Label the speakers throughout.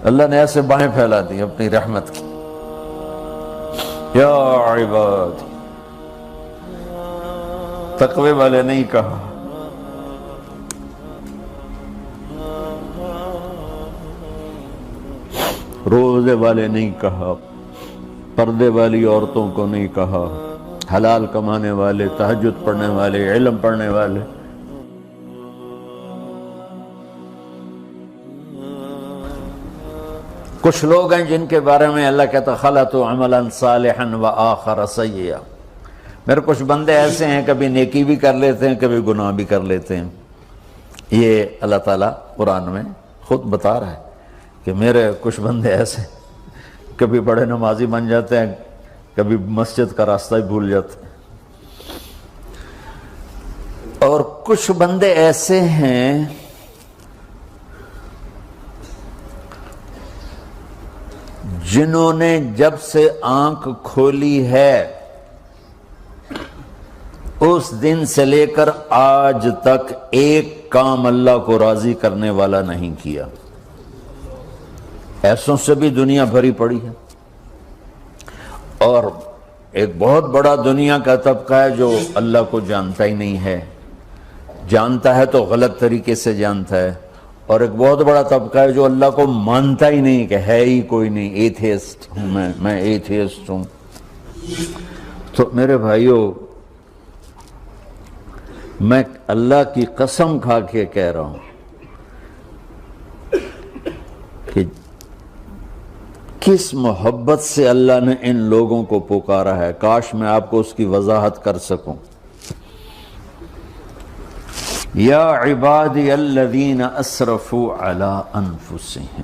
Speaker 1: اللہ نے ایسے باہیں پھیلا دی اپنی رحمت کی. یا عباد، تقوی والے نہیں کہا، روزے والے نہیں کہا، پردے والی عورتوں کو نہیں کہا، حلال کمانے والے، تہجد پڑھنے والے، علم پڑھنے والے. کچھ لوگ ہیں جن کے بارے میں اللہ کہتا خلطوا عملا صالحا وآخر سیئا. میرے کچھ بندے ایسے ہیں کبھی نیکی بھی کر لیتے ہیں، کبھی گناہ بھی کر لیتے ہیں. یہ اللہ تعالیٰ قرآن میں خود بتا رہا ہے کہ میرے کچھ بندے ایسے کبھی بڑے نمازی بن جاتے ہیں، کبھی مسجد کا راستہ ہی بھول جاتے ہیں. اور کچھ بندے ایسے ہیں جنہوں نے جب سے آنکھ کھولی ہے اس دن سے لے کر آج تک ایک کام اللہ کو راضی کرنے والا نہیں کیا. ایسوں سے بھی دنیا بھری پڑی ہے. اور ایک بہت بڑا دنیا کا طبقہ ہے جو اللہ کو جانتا ہی نہیں ہے، جانتا ہے تو غلط طریقے سے جانتا ہے. اور ایک بہت بڑا طبقہ ہے جو اللہ کو مانتا ہی نہیں کہ ہے ہی کوئی نہیں. ایتھیسٹ ہوں میں ایتھیسٹ ہوں. تو میرے بھائیوں، میں اللہ کی قسم کھا کے کہہ رہا ہوں کہ کس محبت سے اللہ نے ان لوگوں کو پکارا ہے، کاش میں آپ کو اس کی وضاحت کر سکوں. یا عبادی الذین اسرفوا علی انفسہم.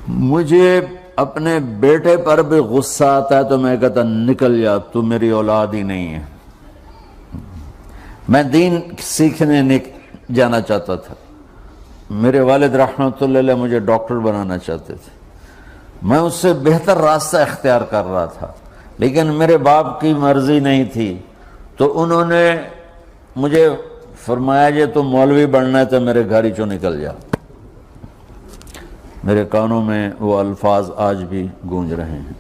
Speaker 1: مجھے اپنے بیٹے پر بھی غصہ آتا ہے تو میں کہتا نکل جا، تو میری اولاد ہی نہیں ہے. میں دین سیکھنے جانا چاہتا تھا. میرے والد رحمۃ اللہ علیہ مجھے ڈاکٹر بنانا چاہتے تھے. میں اس سے بہتر راستہ اختیار کر رہا تھا، لیکن میرے باپ کی مرضی نہیں تھی. تو انہوں نے مجھے فرمایا جی تو مولوی بننا ہے تو میرے گھر ہی چوں نکل جا. میرے کانوں میں وہ الفاظ آج بھی گونج رہے ہیں.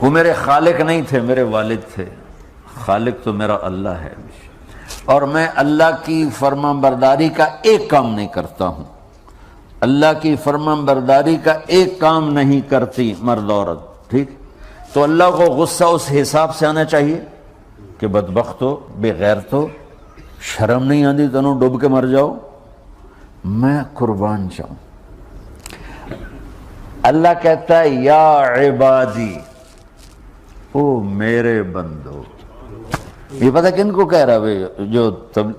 Speaker 1: وہ میرے خالق نہیں تھے، میرے والد تھے. خالق تو میرا اللہ ہے، اور میں اللہ کی فرمان برداری کا ایک کام نہیں کرتا ہوں. اللہ کی فرمان برداری کا ایک کام نہیں کرتی مرد عورت. ٹھیک، تو اللہ کو غصہ اس حساب سے آنا چاہیے کہ بدبخت ہو، بے غیرت ہو، شرم نہیں آتی تنوں ڈوب کے مر جاؤ. میں قربان جاؤں. اللہ کہتا ہے یا عبادی، او میرے بندو. یہ پتہ کن کو کہہ رہا ہے؟ جو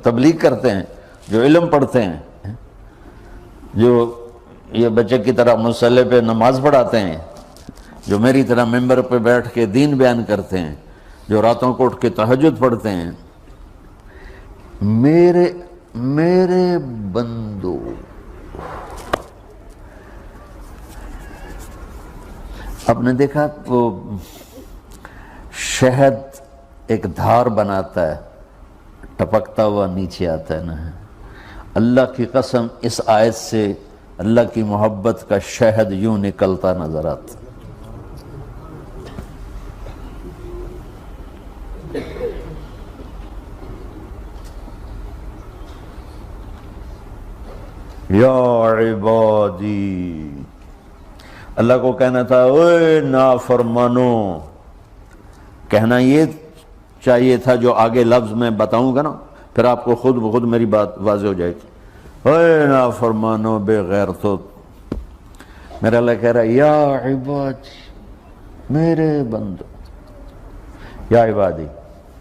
Speaker 1: تبلیغ کرتے ہیں، جو علم پڑھتے ہیں، جو یہ بچے کی طرح مصلی پہ نماز پڑھاتے ہیں، جو میری طرح ممبر پہ بیٹھ کے دین بیان کرتے ہیں، جو راتوں کو اٹھ کے تہجد پڑھتے ہیں. میرے بندو، آپ نے دیکھا وہ شہد ایک دھار بناتا ہے، ٹپکتا ہوا نیچے آتا ہے نا. اللہ کی قسم اس آیت سے اللہ کی محبت کا شہد یوں نکلتا نظر آتا. یا عبادی، اللہ کو کہنا تھا اوے نافرمانو. کہنا یہ چاہیے تھا جو آگے لفظ میں بتاؤں گا نا، پھر آپ کو خود بخود میری بات واضح ہو جائے گی. اوے نافرمانو، بے غیرتو. میرا اللہ کہہ رہا ہے یا عبادی، میرے بندو. یا عبادی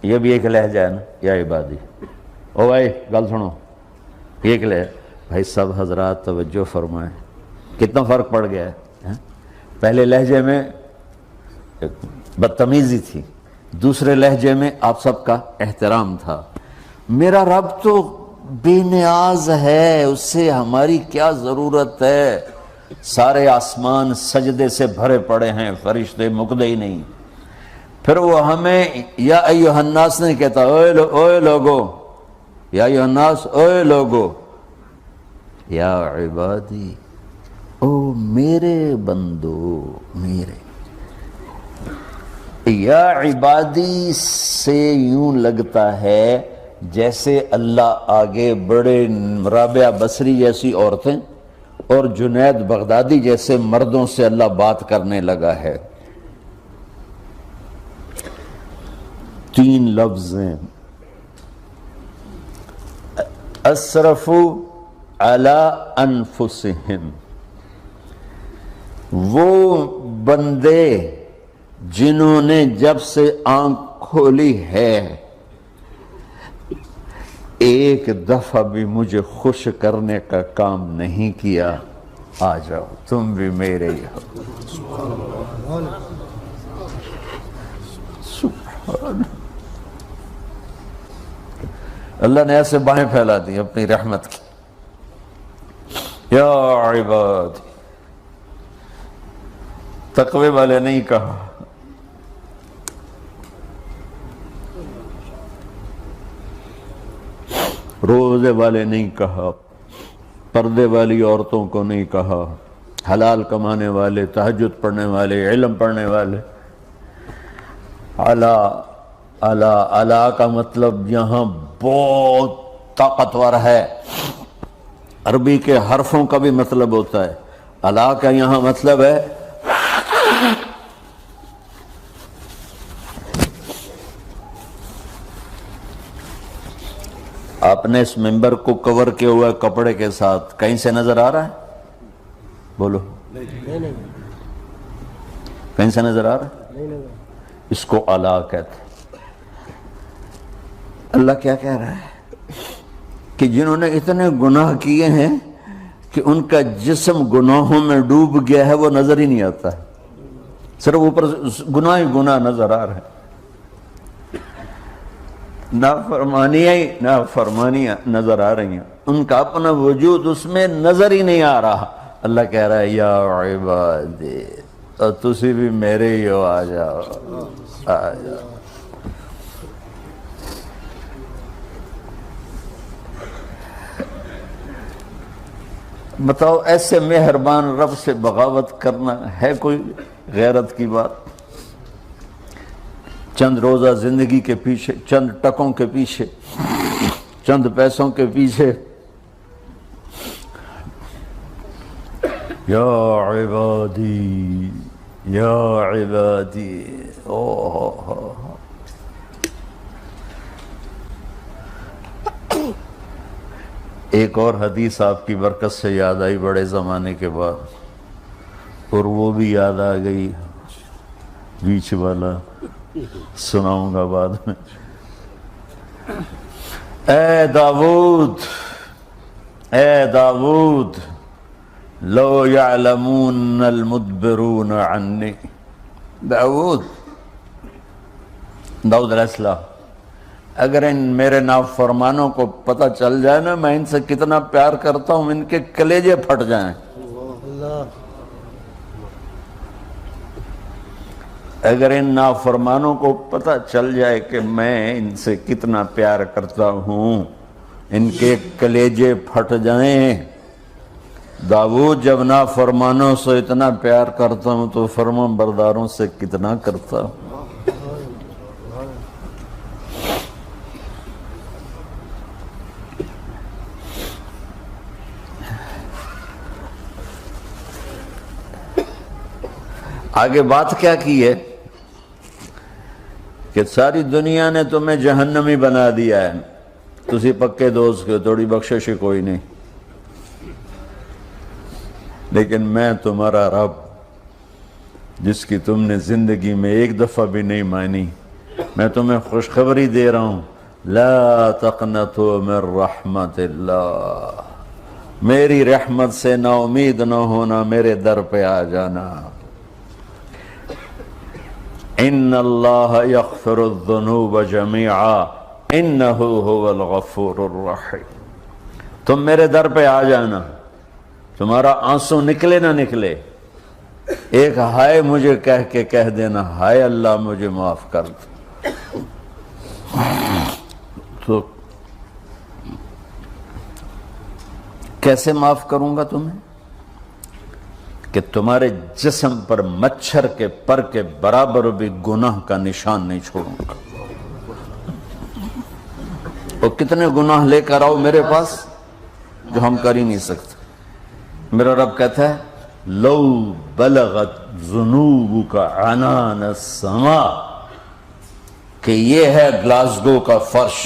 Speaker 1: یہ بھی ایک لہجہ ہے نا، یا عبادی. او بھائی گل سنو، یہ ایک لہجہ. بھائی سب حضرات توجہ فرمائیں، کتنا فرق پڑ گیا ہے. پہلے لہجے میں بدتمیزی تھی، دوسرے لہجے میں آپ سب کا احترام تھا. میرا رب تو بے نیاز ہے، اس سے ہماری کیا ضرورت ہے. سارے آسمان سجدے سے بھرے پڑے ہیں، فرشتے مکدے ہی نہیں. پھر وہ ہمیں یا ایھا الناس نہیں کہتا، اوے لوگو، یا ایھا الناس، اوے لوگو، یا عبادی، او میرے بندو، میرے یا عبادی سے یوں لگتا ہے جیسے اللہ آگے بڑے رابعہ بصری جیسی عورتیں اور جنید بغدادی جیسے مردوں سے اللہ بات کرنے لگا ہے۔ 3 لفظ ہیں، اسرفوا علی انفسہم، وہ بندے جنہوں نے جب سے آنکھ کھولی ہے ایک دفعہ بھی مجھے خوش کرنے کا کام نہیں کیا، آ جاؤ تم بھی میرے ہی ہو۔ سبحان اللہ نے ایسے باہیں پھیلا دی اپنی رحمت کی، یا عباد، تقوی والے نہیں کہا، روزے والے نہیں کہا، پردے والی عورتوں کو نہیں کہا، حلال کمانے والے، تہجد پڑھنے والے، علم پڑھنے والے۔ اعلیٰ کا مطلب یہاں بہت طاقتور ہے، عربی کے حرفوں کا بھی مطلب ہوتا ہے۔ اعلیٰ کا یہاں مطلب ہے آپ نے اس ممبر کو کور کیا ہوا ہے کپڑے کے ساتھ، کہیں سے نظر آ رہا ہے؟ بولو، کہیں سے نظر آ رہا ہے؟ اس کو اعلیٰ کہتے ہیں۔ اللہ کیا کہہ رہا ہے کہ جنہوں نے اتنے گناہ کیے ہیں کہ ان کا جسم گناہوں میں ڈوب گیا ہے، وہ نظر ہی نہیں آتا ہے، صرف اوپر گناہ ہی گناہ نظر آ رہا ہے، نافرمانیاں نظر آ رہی ہیں، ان کا اپنا وجود اس میں نظر ہی نہیں آ رہا۔ اللہ کہہ رہا ہے یا عبادی، اور تسی بھی میرے ہی ہو، آ جاؤ آ جاؤ۔ بتاؤ ایسے مہربان رب سے بغاوت کرنا ہے کوئی غیرت کی بات؟ چند روزہ زندگی کے پیچھے، چند ٹکوں کے پیچھے، چند پیسوں کے پیچھے، یا عبادی یا عبادی، ایک اور حدیث آپ کی برکت سے یاد آئی بڑے زمانے کے بعد، اور وہ بھی یاد آ گئی، بیچ والا سناؤں گا بعد میں۔ اے داؤد، اے داؤد، لو یعلمون المدبرون عنی، داؤد علیہ السلام، اگر ان میرے نافرمانوں کو پتہ چل جائے نا میں ان سے کتنا پیار کرتا ہوں، ان کے کلیجے پھٹ جائیں۔ اگر ان نافرمانوں کو پتہ چل جائے کہ میں ان سے کتنا پیار کرتا ہوں، ان کے کلیجے پھٹ جائیں۔ داؤد جب نافرمانوں سے اتنا پیار کرتا ہوں تو فرما برداروں سے کتنا کرتا ہوں۔ آگے بات کیا کی ہے کہ ساری دنیا نے تمہیں جہنمی بنا دیا ہے، تسی پکے دوست کے تھوڑی بخشش کوئی نہیں، لیکن میں تمہارا رب جس کی تم نے زندگی میں ایک دفعہ بھی نہیں مانی، میں تمہیں خوشخبری دے رہا ہوں، لا تقنطوا من رحمت اللہ، میری رحمت سے نا امید نہ ہونا، میرے در پہ آ جانا۔ ان اللہ یغفر الذنوب جميعا انہ هو الغفور الرحیم، تم میرے در پہ آ جانا، تمہارا آنسو نکلے نہ نکلے، ایک ہائے مجھے کہہ کے کہہ دینا، ہائے اللہ مجھے معاف کر دے۔ تو کیسے معاف کروں گا تمہیں؟ کہ تمہارے جسم پر مچھر کے پر کے برابر بھی گناہ کا نشان نہیں چھوڑوں گا۔ اور کتنے گناہ لے کر آؤ میرے پاس جو ہم کر ہی نہیں سکتے۔ میرا رب کہتا ہے لو بلغت ذنوبک عنان السماء، کہ یہ ہے گلاسگو کا فرش،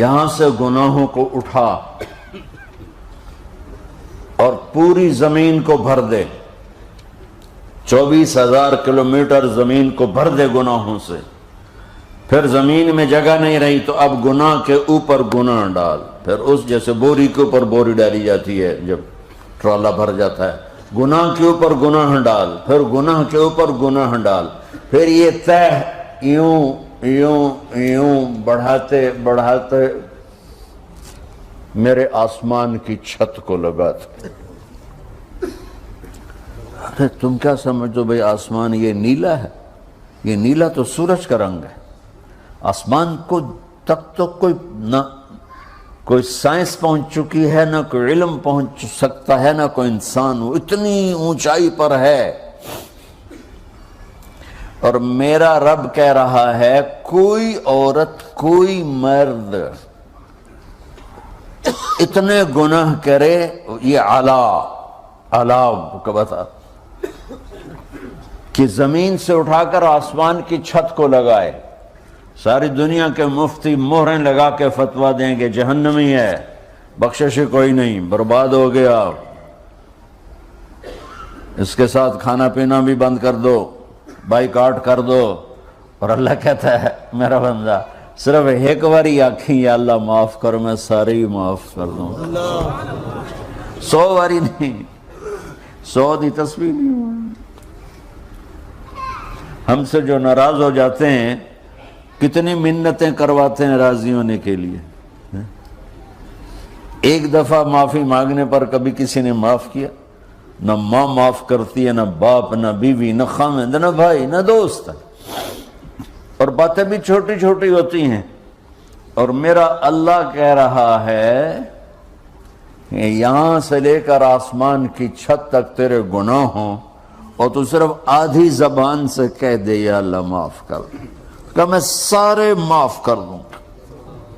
Speaker 1: یہاں سے گناہوں کو اٹھا اور پوری زمین کو بھر دے، 24,000 کلومیٹر زمین کو بھر دے گناہوں سے، پھر زمین میں جگہ نہیں رہی تو اب گناہ کے اوپر گناہ ڈال، پھر اس جیسے بوری کے اوپر بوری ڈالی جاتی ہے جب ٹرالا بھر جاتا ہے، گناہ کے اوپر گناہ ڈال، پھر گناہ کے اوپر گناہ ڈال، پھر یہ تہ یوں یوں یوں بڑھاتے بڑھاتے میرے آسمان کی چھت کو لگاتے۔ ارے تم کیا سمجھو بھئی آسمان یہ نیلا ہے؟ یہ نیلا تو سورج کا رنگ ہے۔ آسمان کو تک تو کوئی سائنس پہنچ چکی ہے، نہ کوئی علم پہنچ سکتا ہے، نہ کوئی انسان، وہ اتنی اونچائی پر ہے۔ اور میرا رب کہہ رہا ہے کوئی عورت کوئی مرد اتنے گناہ کرے، یہ کا بتا کہ زمین سے اٹھا کر آسمان کی چھت کو لگائے، ساری دنیا کے مفتی مہریں لگا کے فتویٰ دیں گے جہنمی ہے، بخشش کوئی نہیں، برباد ہو گیا، اس کے ساتھ کھانا پینا بھی بند کر دو، بائیکاٹ کر دو۔ اور اللہ کہتا ہے میرا بندہ صرف ایک باری آکھیں یا اللہ معاف کر، میں سارے ہی معاف کر دوں، 100 باری نہیں، 100 دی تسبیح نہیں۔ ہم سے جو ناراض ہو جاتے ہیں کتنی منتیں کرواتے ہیں راضی ہونے کے لیے، ایک دفعہ معافی مانگنے پر کبھی کسی نے معاف کیا؟ نہ ماں معاف کرتی ہے، نہ باپ، نہ بیوی، نہ خامند، نہ بھائی، نہ دوست، اور باتیں بھی چھوٹی چھوٹی ہوتی ہیں۔ اور میرا اللہ کہہ رہا ہے کہ یہاں سے لے کر آسمان کی چھت تک تیرے گناہ ہوں اور تو صرف آدھی زبان سے کہہ دے یا اللہ معاف کر، کہ میں سارے معاف کر دوں۔